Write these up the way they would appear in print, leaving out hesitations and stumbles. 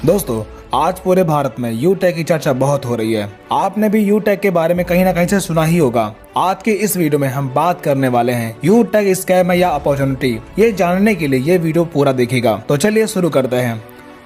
दोस्तों, आज पूरे भारत में यूटेक की चर्चा बहुत हो रही है। आपने भी यूटेक के बारे में कहीं ना कहीं से सुना ही होगा। आज के इस वीडियो में हम बात करने वाले हैं यूटेक स्कैम है या अपॉर्चुनिटी। ये जानने के लिए ये वीडियो पूरा देखिएगा। तो चलिए शुरू करते हैं।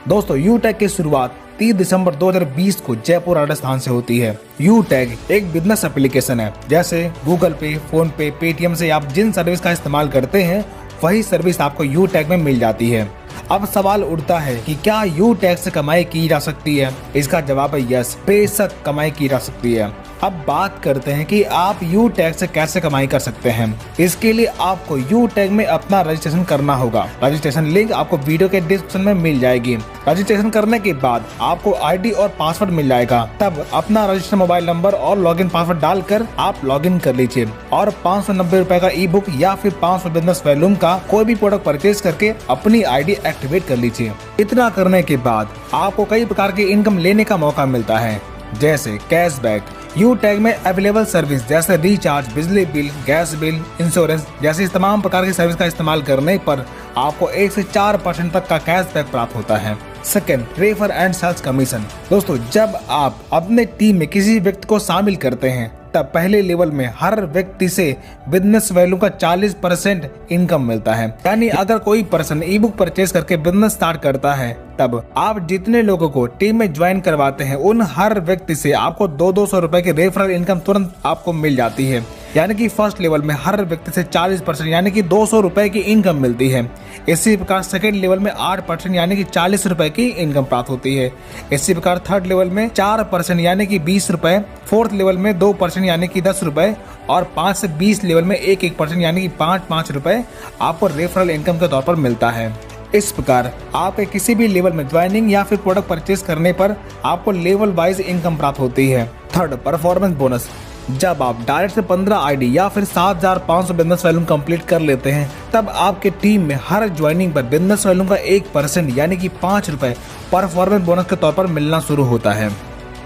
दोस्तों, यूटेक की शुरुआत 30 दिसंबर 2020 को जयपुर राजस्थान से होती है। यूटेक एक बिजनेस एप्लीकेशन है। जैसे गूगल पे, फोन पे, पेटीएम से आप जिन सर्विस का इस्तेमाल करते हैं वही सर्विस आपको यूटेक में मिल जाती है। अब सवाल उठता है कि क्या यूटेक से कमाई की जा सकती है? इसका जवाब है यस, बेशक कमाई की जा सकती है। अब बात करते हैं कि आप यूटेक से कैसे कमाई कर सकते हैं। इसके लिए आपको यूटेक में अपना रजिस्ट्रेशन करना होगा। रजिस्ट्रेशन लिंक आपको वीडियो के डिस्क्रिप्शन में मिल जाएगी। रजिस्ट्रेशन करने के बाद आपको आईडी और पासवर्ड मिल जाएगा। तब अपना रजिस्टर्ड मोबाइल नंबर और लॉगिन पासवर्ड डालकर आप लॉगिन कर लीजिए और 590 रुपए का ई बुक या फिर 500 बिजनेस वॉल्यूम का कोई भी प्रोडक्ट परचेज करके अपनी आईडी एक्टिवेट कर लीजिए। इतना करने के बाद आपको कई प्रकार की इनकम लेने का मौका मिलता है, जैसे कैशबैक। यूटेक में अवेलेबल सर्विस जैसे रिचार्ज, बिजली बिल, गैस बिल, इंश्योरेंस जैसी तमाम प्रकार की सर्विस का इस्तेमाल करने पर आपको 1 से 4% तक का कैशबैक प्राप्त होता है। Second, refer and sales commission. दोस्तों, जब आप अपने टीम में किसी व्यक्ति को शामिल करते हैं तब पहले लेवल में हर व्यक्ति से बिजनेस वैल्यू का 40% इनकम मिलता है। यानी अगर कोई पर्सन ई बुक परचेज करके बिजनेस स्टार्ट करता है तब आप जितने लोगों को टीम में ज्वाइन करवाते हैं उन हर व्यक्ति से आपको 200 रुपए की रेफरल इनकम तुरंत आपको मिल जाती है। यानी कि फर्स्ट लेवल में हर व्यक्ति से 40% यानी कि 200 रुपए की इनकम मिलती है। इसी प्रकार सेकेंड लेवल में 8% यानी कि 40 रुपए की इनकम प्राप्त होती है। इसी प्रकार थर्ड लेवल में 4% यानी कि 20 रुपए, फोर्थ लेवल में 2% यानी कि 10 रुपए और 5 से 20 लेवल में 1% यानी कि 5 रुपए आपको रेफरल इनकम के तौर पर मिलता है। इस प्रकार आपके किसी भी लेवल में ज्वाइनिंग या फिर प्रोडक्ट परचेज करने पर आपको लेवल वाइज इनकम प्राप्त होती है। Third, performance bonus. जब आप डायरेक्ट से 15 आईडी या फिर 7500 बिजनेस वॉल्यूम कंप्लीट कर लेते हैं तब आपके टीम में हर ज्वाइनिंग पर बिजनेस वॉल्यूम का 1% यानी कि 5 रुपए परफॉर्मेंस बोनस के तौर पर मिलना शुरू होता है।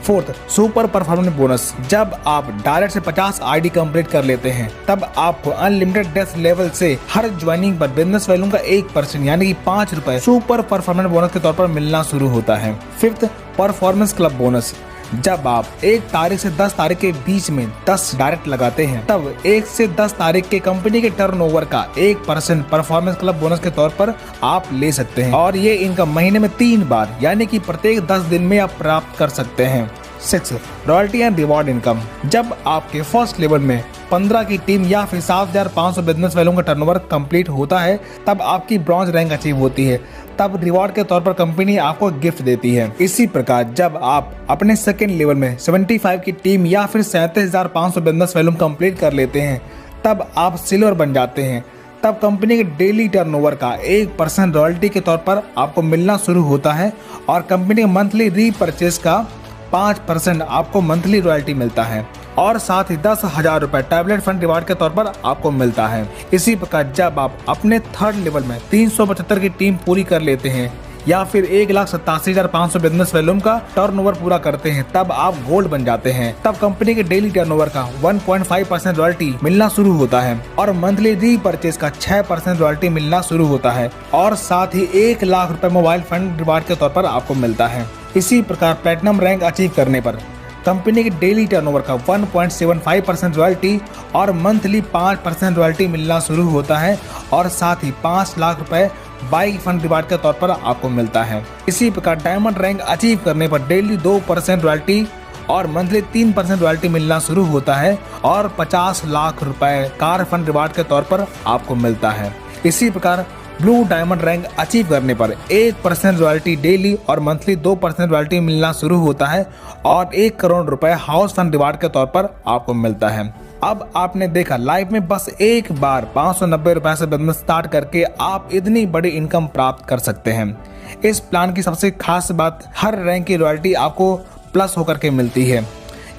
Fourth, super performance bonus. जब आप डायरेक्ट से 50 आईडी कंप्लीट कर लेते हैं तब आपको अनलिमिटेड डेस्क लेवल से हर ज्वाइनिंग पर बिजनेस वॉल्यूम का 1% यानी कि 5 रुपए सुपर परफॉर्मेंस बोनस के तौर पर मिलना शुरू होता है। Fifth, performance club bonus. जब आप 1 तारीख से 10 तारीख के बीच में 10 डायरेक्ट लगाते हैं तब 1 से 10 तारीख के कंपनी के टर्नओवर का 1% परफॉर्मेंस क्लब बोनस के तौर पर आप ले सकते हैं और ये इनकम महीने में 3 बार यानी कि प्रत्येक 10 दिन में आप प्राप्त कर सकते हैं। 6, रॉयल्टी एंड रिवॉर्ड इनकम। जब आपके फर्स्ट लेवल में 15 की टीम या फिर 7500 बिजनेस वैल्यू का टर्नओवर कंप्लीट होता है तब आपकी ब्रॉन्ज रैंक अचीव होती है। तब रिवॉर्ड के तौर पर कंपनी आपको गिफ्ट देती है। इसी प्रकार जब आप अपने सेकेंड लेवल में 75 की टीम या फिर 37,500 बिजनेस वैल्यू कंप्लीट कर लेते हैं तब आप सिल्वर बन जाते हैं। तब कंपनी के डेली टर्नओवर का 1% रॉयल्टी के तौर पर आपको मिलना शुरू होता है और कंपनी के मंथली रीपरचेज का 5% आपको मंथली रॉयल्टी मिलता है और साथ ही 10,000 रुपए टैबलेट फंड रिवार्ड के तौर पर आपको मिलता है। इसी प्रकार जब आप अपने थर्ड लेवल में 375 की टीम पूरी कर लेते हैं या फिर 1,87,500 बिजनेस वॉल्यूम का टर्नओवर पूरा करते हैं तब आप गोल्ड बन जाते हैं। तब कंपनी के डेली टर्नओवर का 1.5% रॉयल्टी मिलना शुरू होता है और मंथली रीपरचेज का 6% रॉयल्टी मिलना शुरू होता है और साथ ही 1 लाख रुपए मोबाइल फंड रिवार्ड के तौर पर आपको मिलता है। इसी प्रकार प्लेटिनम रैंक अचीव करने पर कंपनी के डेली टर्नओवर का 1.75% रॉयल्टी और मंथली 5% रॉयल्टी मिलना शुरू होता है और साथ ही 5 लाख रुपए बाइक फंड रिवार्ड के तौर पर आपको मिलता है। इसी प्रकार डायमंड रैंक अचीव करने पर डेली 2% रॉयल्टी और मंथली 3% रॉयल्टी मिलना शुरू होता है और 50 लाख रुपए कार फंड रिवार्ड के तौर पर आपको मिलता है। इसी प्रकार ब्लू डायमंड रैंक अचीव करने पर 1% रॉयल्टी डेली और मंथली 2% रॉयल्टी मिलना शुरू होता है और 1 करोड़ रुपए हाउस फंड रिवार्ड के तौर पर आपको मिलता है। अब आपने देखा लाइफ में बस एक बार 590 रुपए से बिजनेस स्टार्ट करके आप इतनी बड़ी इनकम प्राप्त कर सकते हैं। इस प्लान की सबसे खास बात, हर रैंक की रॉयल्टी आपको प्लस होकर के मिलती है।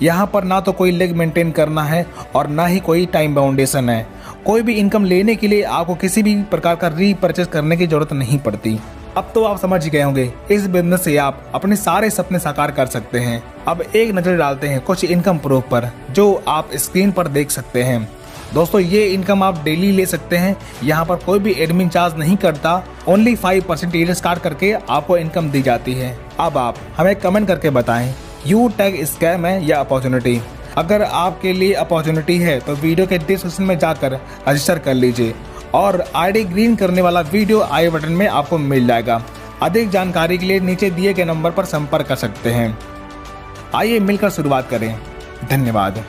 यहाँ पर ना तो कोई लेग मेंटेन करना है और ना ही कोई टाइम बाउंडेशन है। कोई भी इनकम लेने के लिए आपको किसी भी प्रकार का रीपरचेज करने की जरूरत नहीं पड़ती। अब तो आप समझ गए होंगे इस बिजनेस से आप अपने सारे सपने साकार कर सकते हैं। अब एक नजर डालते हैं कुछ इनकम प्रूफ पर जो आप स्क्रीन पर देख सकते हैं। दोस्तों ये इनकम आप डेली ले सकते हैं। यहाँ पर कोई भी एडमिन चार्ज नहीं करता, ओनली 5% टीडीएस काट करके आपको इनकम दी जाती है। अब आप हमें कमेंट करके बताएं यूटैग स्कैम है या अपॉर्चुनिटी। अगर आपके लिए अपॉर्चुनिटी है तो वीडियो के डिस्क्रिप्शन में जाकर रजिस्टर कर लीजिए और आईडी ग्रीन करने वाला वीडियो आई बटन में आपको मिल जाएगा। अधिक जानकारी के लिए नीचे दिए गए नंबर पर संपर्क कर सकते हैं। आइए मिलकर शुरुआत करें। धन्यवाद।